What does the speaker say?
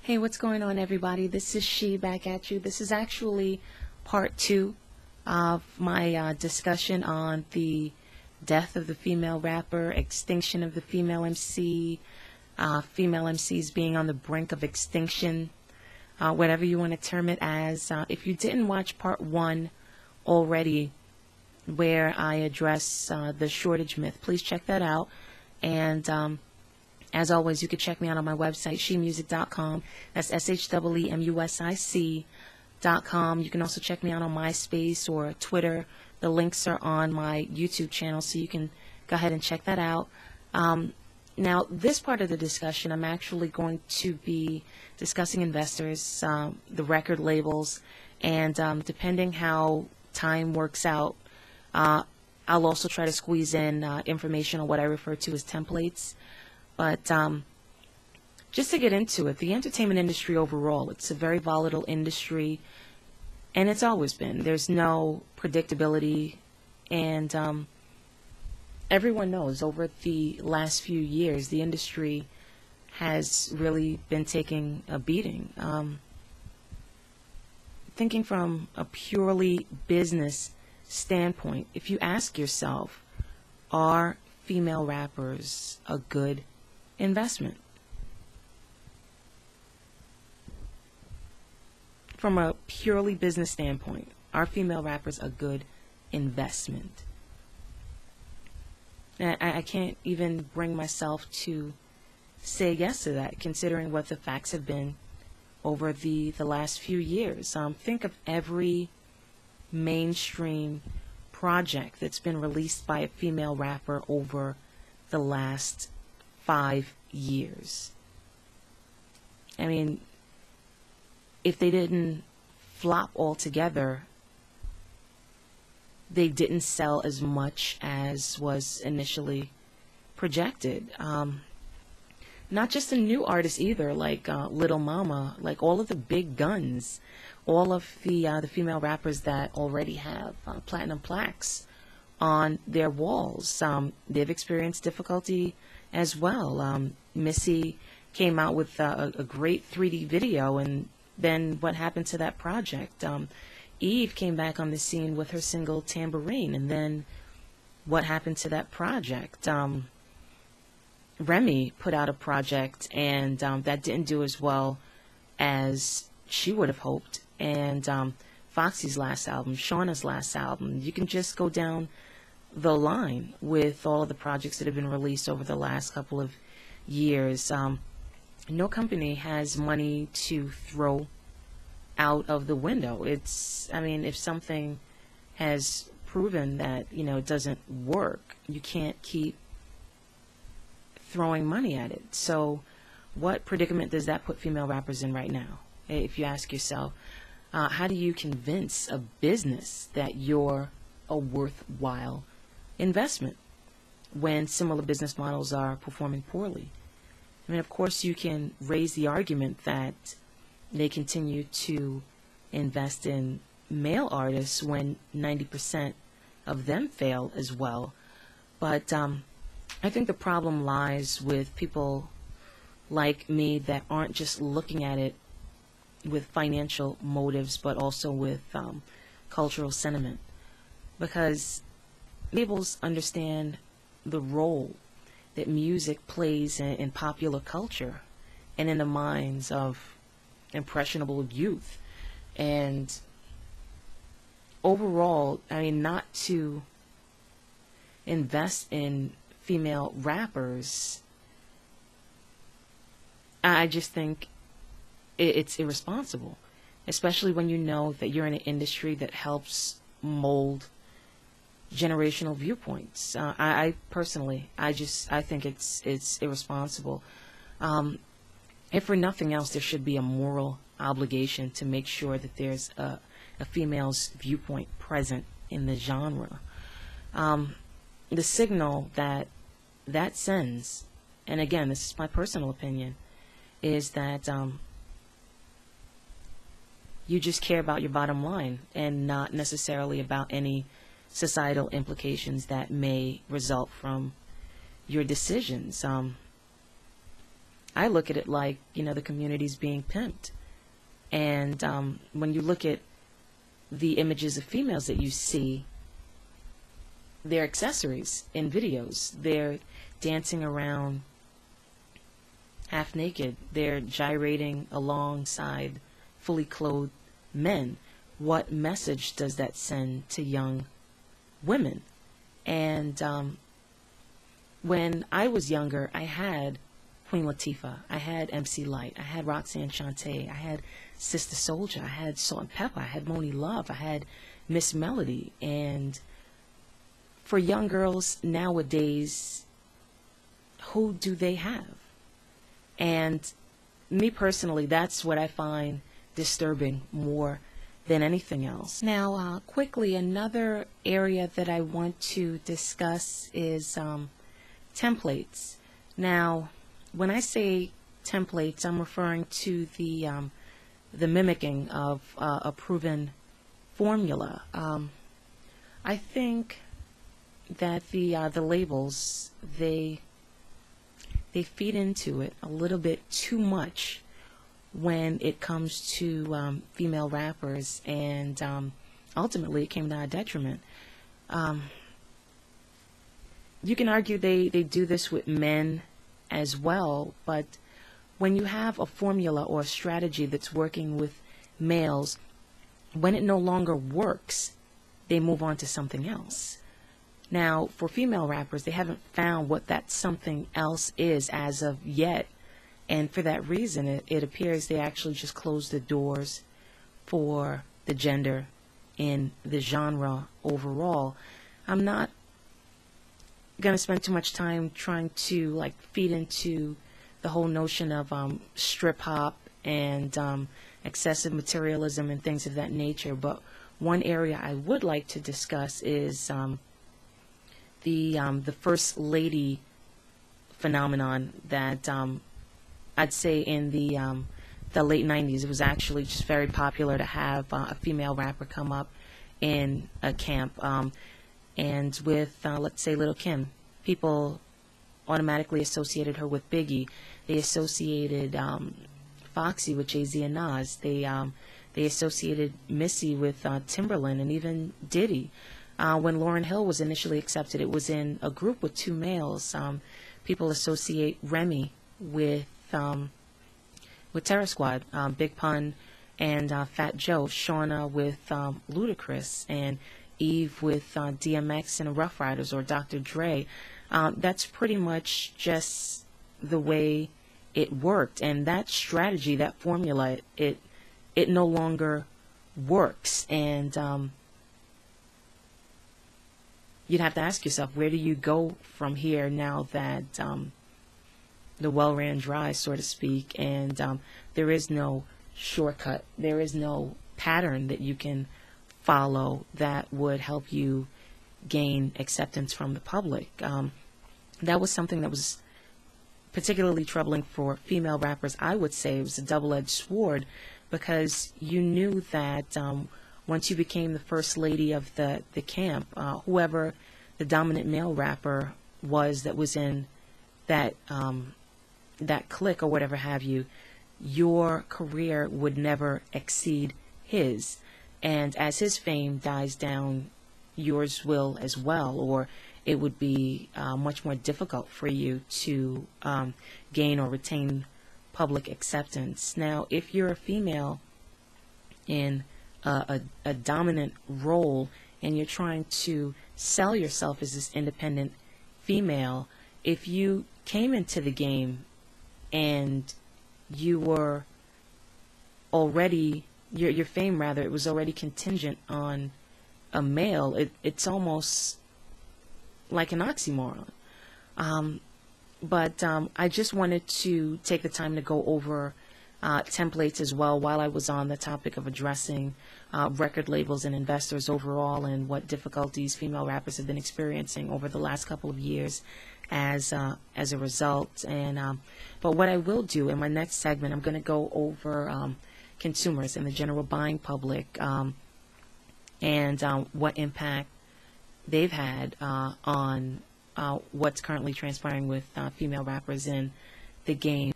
Hey, what's going on, everybody? This is She back at you. This is actually part 2 of my discussion on the death of the female rapper, extinction of the female MC, female MCs being on the brink of extinction, whatever you want to term it as. If you didn't watch part 1 already, where I address the shortage myth, please check that out. And as always, you can check me out on my website, SHEEmusic.com. That's SHEEmusic.com. You can also check me out on MySpace or Twitter. The links are on my YouTube channel, so you can go ahead and check that out. Now, this part of the discussion, I'm actually going to be discussing investors, the record labels, and depending how time works out, I'll also try to squeeze in information on what I refer to as templates. But just to get into it, the entertainment industry overall, it's a very volatile industry, and it's always been. There's no predictability, and everyone knows over the last few years, the industry has really been taking a beating. Thinking from a purely business standpoint, if you ask yourself, are female rappers a good investment? From a purely business standpoint, are female rappers a good investment? I can't even bring myself to say yes to that, considering what the facts have been over the last few years. Think of every mainstream project that's been released by a female rapper over the last 5 years. I mean, if they didn't flop altogether, they didn't sell as much as was initially projected. Not just the new artists either, like Little Mama, like all of the big guns, all of the female rappers that already have platinum plaques on their walls. They've experienced difficulty as well. Missy came out with a great 3D video, and then what happened to that project? Eve came back on the scene with her single Tambourine, and then what happened to that project? Remy put out a project, and that didn't do as well as she would have hoped. And Foxy's last album, Shauna's last album, you can just go down the line with all of the projects that have been released over the last couple of years. No company has money to throw out of the window. I mean, if something has proven that, it doesn't work, you can't keep throwing money at it. So what predicament does that put female rappers in right now? If you ask yourself, how do you convince a business that you're a worthwhile investment when similar business models are performing poorly? I mean, of course, you can raise the argument that they continue to invest in male artists when 90% of them fail as well. But I think the problem lies with people like me that aren't just looking at it with financial motives, but also with cultural sentiment. Because labels understand the role that music plays in popular culture and in the minds of impressionable youth. And overall, I mean, not to invest in female rappers, I just think it's irresponsible, especially when you know that you're in an industry that helps mold generational viewpoints. I personally, I think it's irresponsible. If for nothing else, there should be a moral obligation to make sure that there's a female's viewpoint present in the genre. The signal that sends, and again, this is my personal opinion, is that you just care about your bottom line and not necessarily about any societal implications that may result from your decisions. I look at it like, the community's being pimped. And when you look at the images of females that you see, they're accessories in videos. They're dancing around half naked. They're gyrating alongside fully clothed men. What message does that send to young women? And when I was younger, I had Queen Latifah, I had MC Light, I had Roxanne Shante, I had Sister Soldier, I had Salt and Pepper, I had Moni Love, I had Miss Melody. And for young girls nowadays, who do they have? And me personally, that's what I find disturbing more than anything else. Now, quickly, another area that I want to discuss is templates. Now, when I say templates, I'm referring to the mimicking of a proven formula. I think that the labels, they feed into it a little bit too much when it comes to female rappers, and ultimately it came to our detriment. You can argue they do this with men as well, but when you have a formula or a strategy that's working with males, when it no longer works, they move on to something else. Now, for female rappers, they haven't found what that something else is as of yet, and for that reason, it appears they actually just closed the doors for the gender in the genre overall. I'm not going to spend too much time trying to feed into the whole notion of strip hop and excessive materialism and things of that nature, but one area I would like to discuss is the first lady phenomenon that I'd say in the late 90s, it was actually just very popular to have a female rapper come up in a camp. And with, let's say, Lil' Kim, people automatically associated her with Biggie. They associated Foxy with Jay-Z and Nas. They associated Missy with Timberland and even Diddy. When Lauryn Hill was initially accepted, it was in a group with two males. People associate Remy with Terror Squad, Big Pun and Fat Joe, Shauna with Ludacris, and Eve with DMX and Rough Riders, or Dr. Dre. That's pretty much just the way it worked, and that strategy, that formula, it no longer works. And you'd have to ask yourself, where do you go from here now that the well ran dry, so to speak, and there is no shortcut, there is no pattern that you can follow that would help you gain acceptance from the public. That was something that was particularly troubling for female rappers. I would say it was a double-edged sword, because you knew that once you became the first lady of the camp, whoever the dominant male rapper was that was in that clique or whatever have you, your career would never exceed his. And as his fame dies down, yours will as well, or it would be much more difficult for you to gain or retain public acceptance. Now, if you're a female in a dominant role and you're trying to sell yourself as this independent female, if you came into the game and you were already, your fame rather, it was already contingent on a male, it's almost like an oxymoron. But I just wanted to take the time to go over templates as well, while I was on the topic of addressing record labels and investors overall, and what difficulties female rappers have been experiencing over the last couple of years as a result. And but what I will do in my next segment, I'm going to go over consumers and the general buying public, and what impact they've had on what's currently transpiring with female rappers in the game.